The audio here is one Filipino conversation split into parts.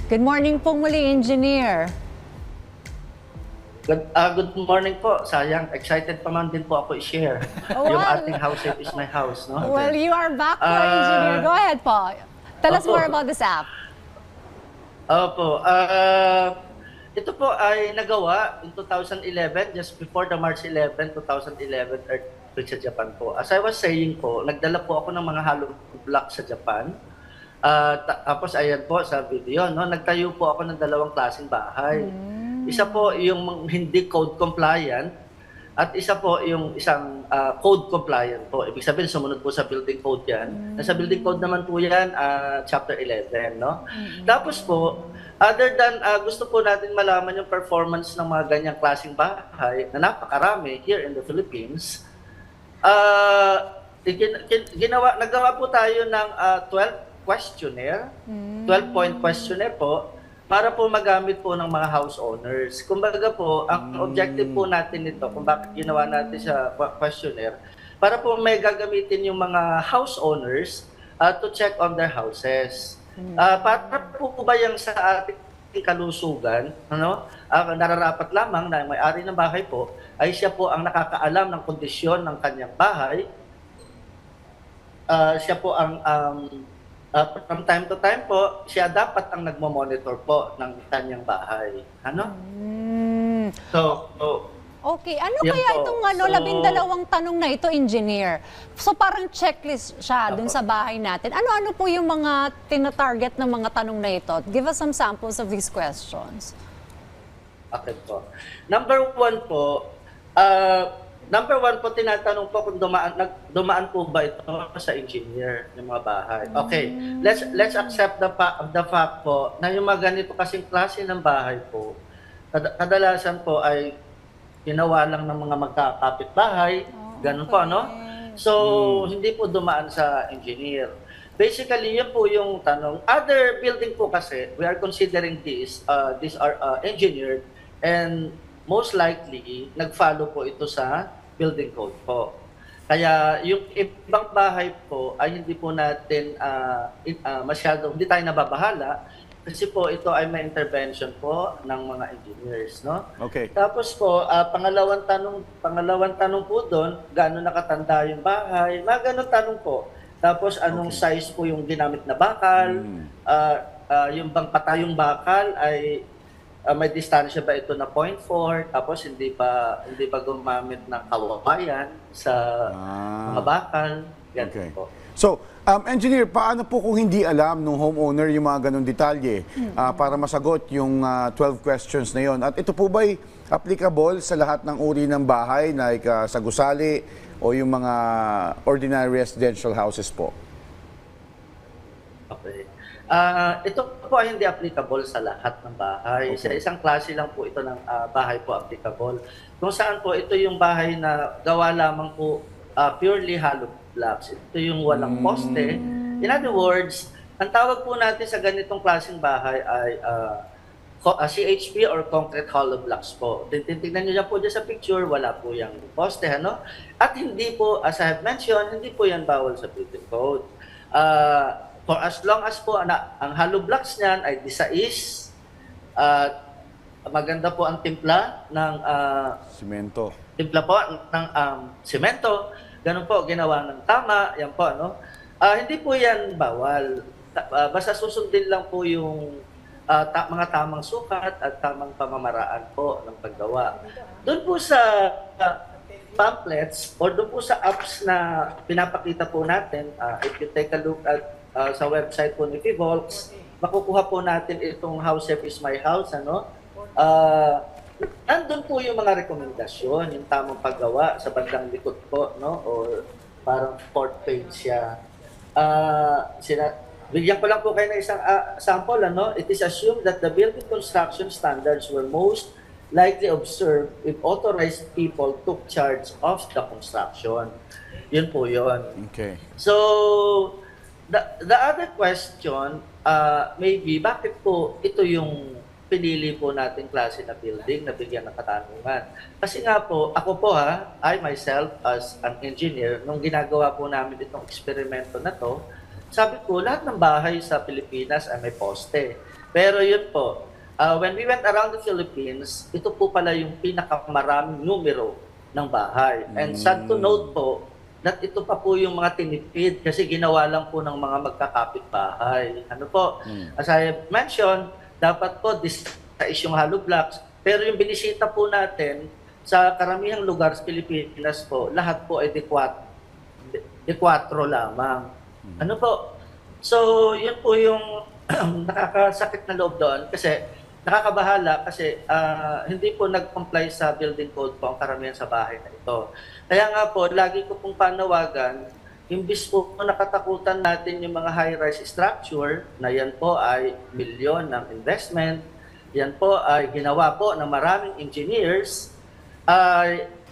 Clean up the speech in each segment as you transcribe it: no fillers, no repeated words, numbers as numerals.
Good morning po muli, Engineer. Good morning po. Sayang, excited pa man din po ako i-share. Oh, Yung well. ating house safe is my house, no? Well, you are back po, Engineer. Go ahead po. Tell us Opo. more about this app. Opo. Ito po ay nagawa in 2011, just before the March 11, 2011 earthquake sa Japan po. As I was saying po, nagdala po ako ng mga hollow block sa Japan. Tapos ayan po sa video, no? Nagtayo po ako ng dalawang klaseng bahay. Isa po yung hindi code compliant at isa po yung isang code compliant po. Ibig sabihin, sumunod po sa building code yan. Nasa building code naman po yan, chapter 11, no? Tapos po, other than gusto po natin malaman yung performance ng mga ganyang klaseng bahay na napakarami here in the Philippines, nagawa po tayo ng 12 questionnaire, 12-point questionnaire po, para po magamit po ng mga house owners. Kumbaga po, ang objective po natin nito, kung bakit ginawa natin sa questionnaire, para po may gagamitin yung mga house owners to check on their houses. Para po ba yung sa ating kalusugan, ano, nararapat lamang na may-ari ng bahay po, ay siya po ang nakakaalam ng kondisyon ng kanyang bahay. Siya po ang from time to time po, siya dapat ang nagmo-monitor po ng kanyang bahay. Ano? So, Okay, ano yan kaya po. itong So, 12 tanong na ito, Engineer? So parang checklist siya dun sa bahay natin. Ano-ano po yung mga tina-target ng mga tanong na ito? Give us some samples of these questions. okay po. Number one po, tinatanong po kung dumaan po ba ito sa engineer ng mga bahay. Okay, let's accept the fact po na yung mga ganito kasing klase ng bahay po, kadalasan po ay ginawa lang ng mga magkakapit-bahay, ganun po, no? So, hindi po dumaan sa engineer. Basically, yun po yung tanong. Other building po kasi, we are considering these are engineered and most likely, nag-follow po ito sa building code po. Kaya yung ibang bahay po ay hindi po natin hindi tayo nababahala kasi po ito ay may intervention po ng mga engineers, no? Okay. Tapos po, pangalawang tanong po doon, gaano nakatanda yung bahay, mga ganun tanong po. Tapos anong size po yung ginamit na bakal, yung bang patayong bakal ay may distansya ba ito na 0.4, tapos hindi ba gumamit ng kawayan sa mga bakal, ganun Okay. po. So, Engineer, paano po kung hindi alam ng homeowner yung mga ganong detalye para masagot yung 12 questions na yon? At ito po ba'y applicable sa lahat ng uri ng bahay, like sa gusali o yung mga ordinary residential houses po? Okay. Ito po ay hindi applicable sa lahat ng bahay. Sa isang klase lang po ito ng bahay po applicable. Kung saan po ito yung bahay na gawa lamang po purely hollow blocks. Ito yung walang poste. In other words, ang tawag po natin sa ganitong klaseng bahay ay CHP or concrete hollow blocks po. Titignan nyo dyan po dyan sa picture, wala po yung poste, ano? At hindi po, as I have mentioned, hindi po yan bawal sa building code. For as long as po ang hollow blocks niyan ay disais, maganda po ang timpla ng Simento. semento, ganun po ginawa ng tama, yan po, ano? Hindi po yan bawal. Basta susundin lang po yung mga tamang sukat at tamang pamamaraan po ng paggawa. Doon po sa pamphlets or doon po sa apps na pinapakita po natin, if you take a look at sa website po ni Fivolks, makukuha po natin itong House Safe is My House, ano? Nandun po yung mga rekomendasyon, yung tamang paggawa sa bandang likod po, no? Or parang fourth page siya. Bigyan ko lang po kayo ng isang sample, ano? It is assumed that the building construction standards were most likely observed if authorized people took charge of the construction. Yun po yun. Okay. So, the other question, maybe, bakit po ito yung pinili po natin klase na building na bigyan ng katanungan? Kasi nga po, ako po I myself as an engineer, nung ginagawa po namin itong eksperimento na to, sabi ko, lahat ng bahay sa Pilipinas ay may poste. Pero yun po, when we went around the Philippines, ito po pala yung pinakamaraming numero ng bahay. And sad to note po, that ito pa po yung mga tinipid kasi ginawa lang po ng mga magkakapit-bahay. Ano po, as I mentioned, dapat po this is yung hollow blocks, pero yung binisita po natin sa karamihang lugar sa Pilipinas po, lahat po ay D4 lamang. Ano po? So, yun po yung nakakasakit na loob doon kasi nakakabahala kasi hindi po nag-comply sa building code po ang karamihan sa bahay na ito. Kaya nga po, lagi ko pong panawagan, imbis po nakatakutan natin yung mga high-rise structure na yan po ay milyon ng investment, yan po ay ginawa po ng maraming engineers,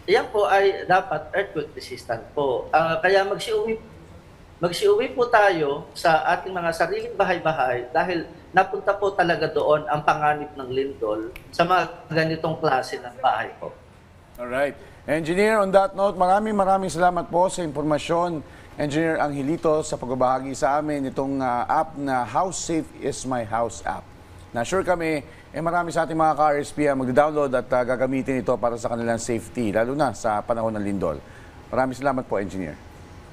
yan po ay dapat earthquake resistant po. Kaya magsiuwi po tayo sa ating mga sariling bahay-bahay dahil napunta po talaga doon ang panganib ng lindol sa mga ganitong klase ng bahay po. Alright. Engineer, on that note, maraming salamat po sa impormasyon. Engineer Angelito sa pagbabahagi sa amin itong app na How Safe is My House app. Na sure kami, marami sa ating mga ka-RSP ang mag-download at gagamitin ito para sa kanilang safety, lalo na sa panahon ng lindol. Maraming salamat po, Engineer.